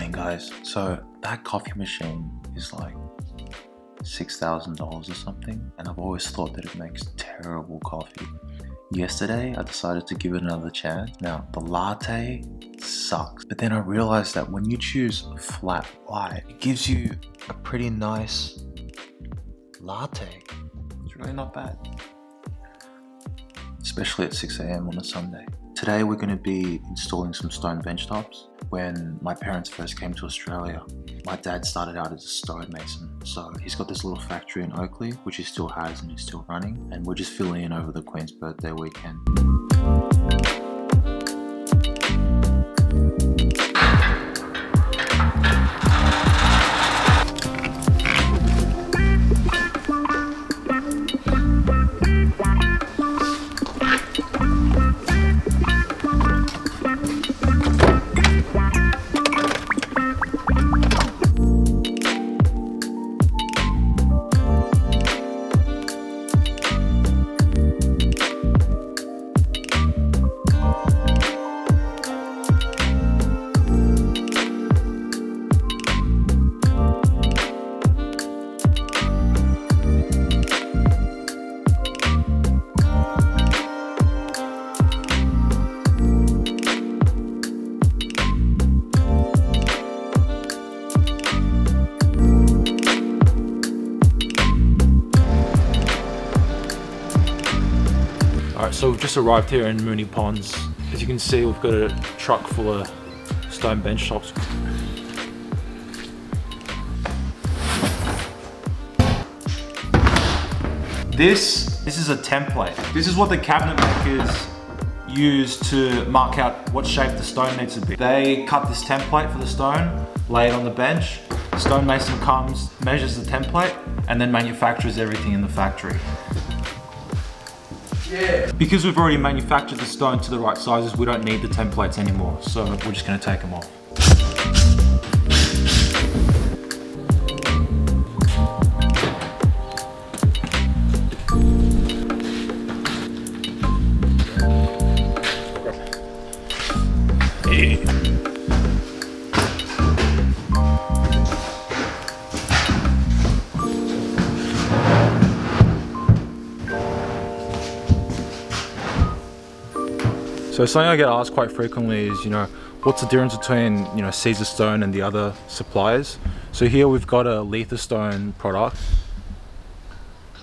Morning guys. So that coffee machine is like $6,000 or something, and I've always thought that it makes terrible coffee. Yesterday I decided to give it another chance. Now the latte sucks, but then I realized that when you choose flat white, it gives you a pretty nice latte. It's really not bad, especially at 6 AM on a Sunday. Today we're going to be installing some stone benchtops. When my parents first came to Australia, my dad started out as a stonemason. So he's got this little factory in Oakley, which he still has and is still running. And we're just filling in over the Queen's birthday weekend. Alright, so we've just arrived here in Moonee Ponds. As you can see, we've got a truck full of stone bench tops. This is a template. This is what the cabinet makers use to mark out what shape the stone needs to be. They cut this template for the stone, lay it on the bench. The stonemason comes, measures the template, and then manufactures everything in the factory. Yeah. Because we've already manufactured the stone to the right sizes, we don't need the templates anymore. So we're just going to take them off. So something I get asked quite frequently is, what's the difference between, Caesarstone and the other suppliers? So here we've got a Lithostone product.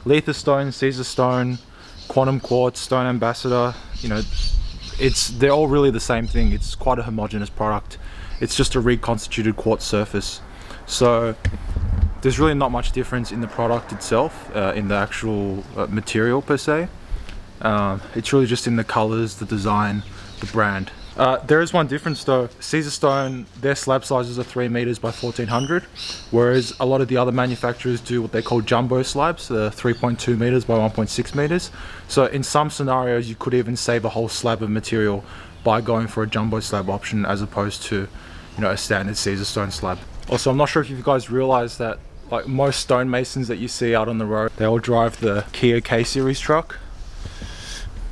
Lithostone, Caesarstone, Quantum Quartz, Stone Ambassador, they're all really the same thing. It's quite a homogeneous product. It's just a reconstituted quartz surface. So there's really not much difference in the product itself, in the actual material per se. It's really just in the colors, the design, the brand. There is one difference though. Caesarstone, their slab sizes are 3 meters by 1400, whereas a lot of the other manufacturers do what they call jumbo slabs, 3.2 meters by 1.6 meters. So in some scenarios, you could even save a whole slab of material by going for a jumbo slab option as opposed to, a standard Caesarstone slab. Also, I'm not sure if you guys realize that, like most stonemasons that you see out on the road, they all drive the Kia K-Series truck.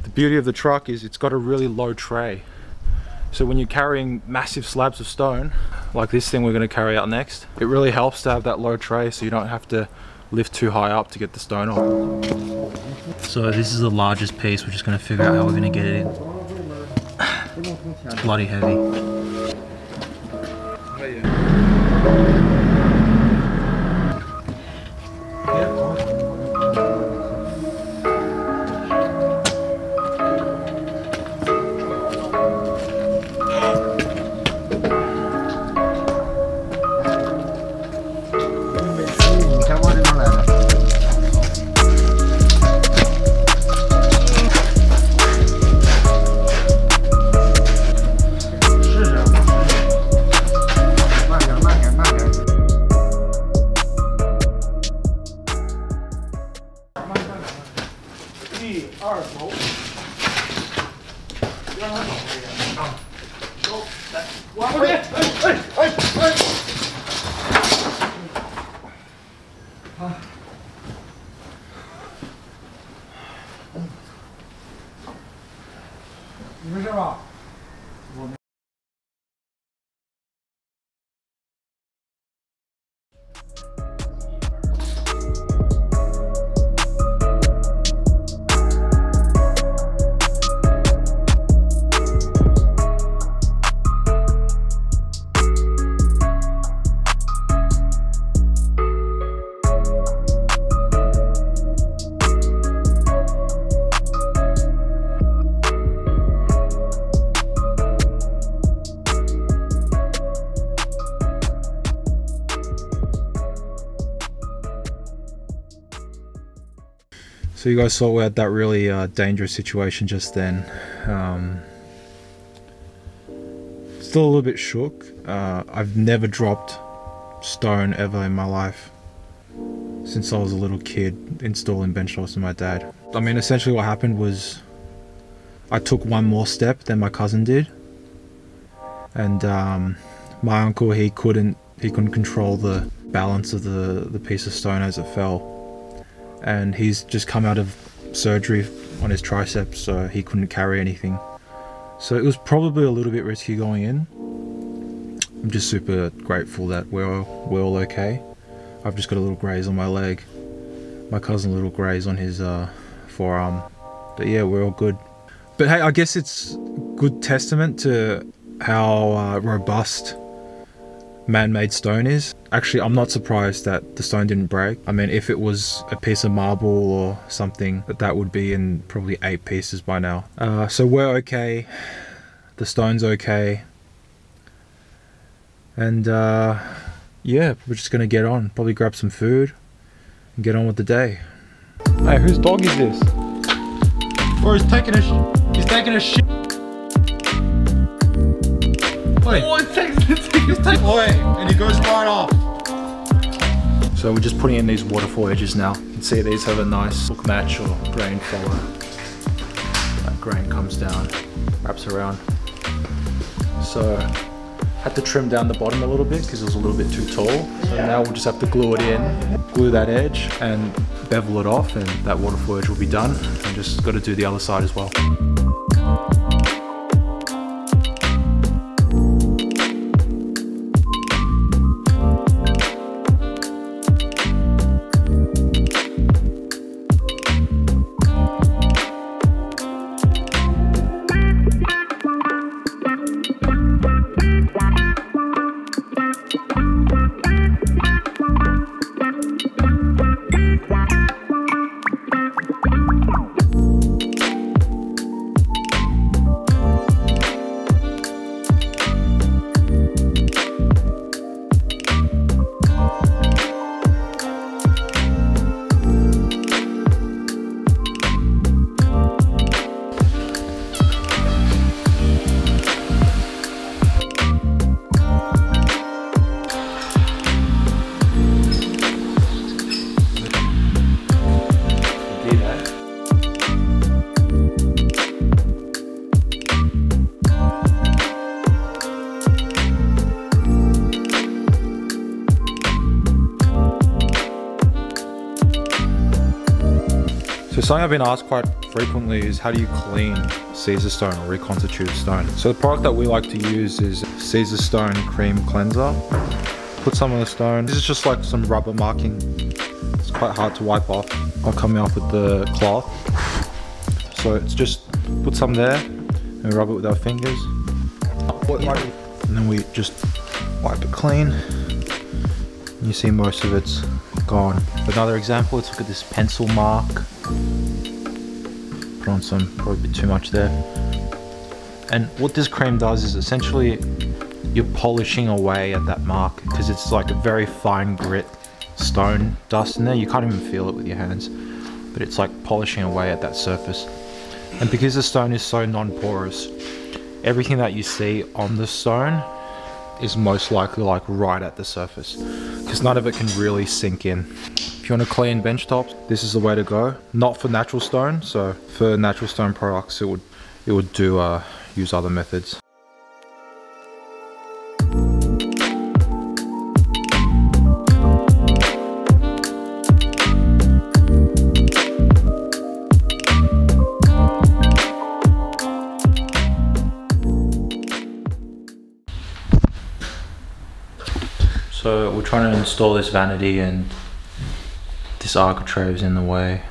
The beauty of the truck is it's got a really low tray. So when you're carrying massive slabs of stone, like this thing we're going to carry out next, it really helps to have that low tray so you don't have to lift too high up to get the stone off. So this is the largest piece, we're just going to figure out how we're going to get it in. It's bloody heavy. So you guys saw we had that really dangerous situation just then. Still a little bit shook. I've never dropped stone ever in my life since I was a little kid installing benchtops with my dad. I mean, essentially what happened was I took one more step than my cousin did, and my uncle, he couldn't control the balance of the piece of stone as it fell, and he's just come out of surgery on his triceps, so he couldn't carry anything. So it was probably a little bit risky going in. I'm just super grateful that we're all okay. I've just got a little graze on my leg. My cousin a little graze on his forearm. But yeah, we're all good. But hey, I guess it's good testament to how robust man-made stone is. Actually, I'm not surprised that the stone didn't break. I mean, if it was a piece of marble or something, that would be in probably 8 pieces by now. So we're okay. The stone's okay. And yeah, we're just gonna get on. Probably grab some food and get on with the day. Hey, whose dog is this? Or he's taking a shit. Wait. Oh, he's taking Oi, and he goes right off. So we're just putting in these waterfall edges now. You can see these have a nice hook match or grain follow. That grain comes down, wraps around. So had to trim down the bottom a little bit because it was a little bit too tall. So now we'll just have to glue it in, glue that edge and bevel it off, and that waterfall edge will be done. And just got to do the other side as well. So something I've been asked quite frequently is how do you clean Caesarstone or reconstituted stone? So the product that we like to use is Caesarstone cream cleanser. Put some on the stone. This is just like some rubber marking. It's quite hard to wipe off. I'll come off with the cloth. So it's just put some there and rub it with our fingers. And then we just wipe it clean. And you see most of it's gone. Another example, let's look at this pencil mark. Put on some, probably a bit too much there. And what this cream does is essentially you're polishing away at that mark because it's like a very fine grit stone dust in there. You can't even feel it with your hands, but it's like polishing away at that surface. And because the stone is so non-porous, everything that you see on the stone is most likely like right at the surface because none of it can really sink in. If you want to clean bench tops, this is the way to go. Not for natural stone, so for natural stone products it would do use other methods. So we're trying to install this vanity and this architrave's in the way.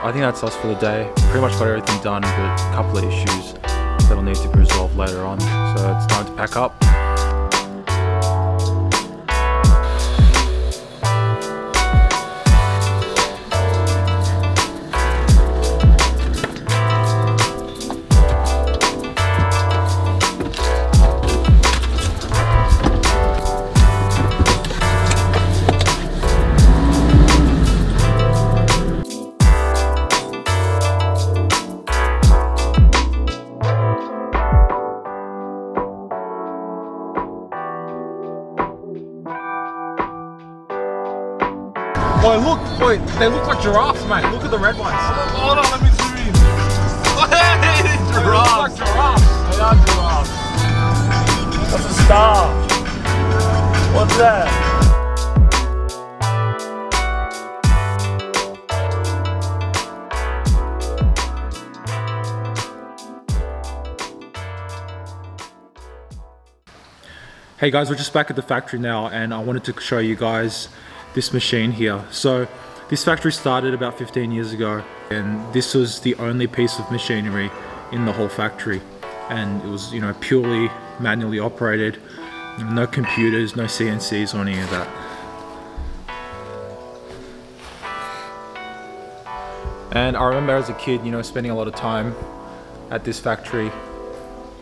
I think that's us for the day. Pretty much got everything done, but a couple of issues that'll need to be resolved later on. So it's time to pack up. Oh look, wait, they look like giraffes, mate. Look at the red ones. Hold on, let me zoom in. Giraffes! They look like giraffes. They are giraffes. That's a star. What's that? Hey guys, we're just back at the factory now, and I wanted to show you guys this machine here. So this factory started about 15 years ago, and this was the only piece of machinery in the whole factory, and it was, you know, purely manually operated. No computers, no CNCs or any of that. And I remember as a kid, you know, spending a lot of time at this factory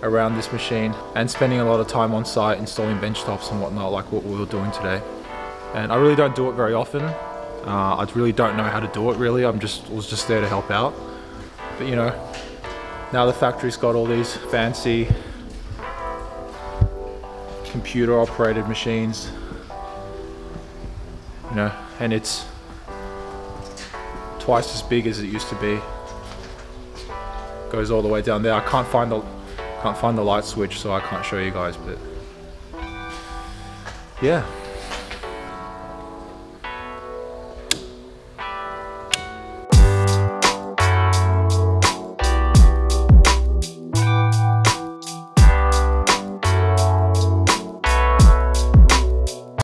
around this machine, and spending a lot of time on site installing bench tops and whatnot, like what we were doing today. And I really don't do it very often. I really don't know how to do it really. Was just there to help out. But you know, now the factory's got all these fancy computer operated machines, you know, and it's twice as big as it used to be. Goes all the way down there. I can't find the light switch, so I can't show you guys, but yeah.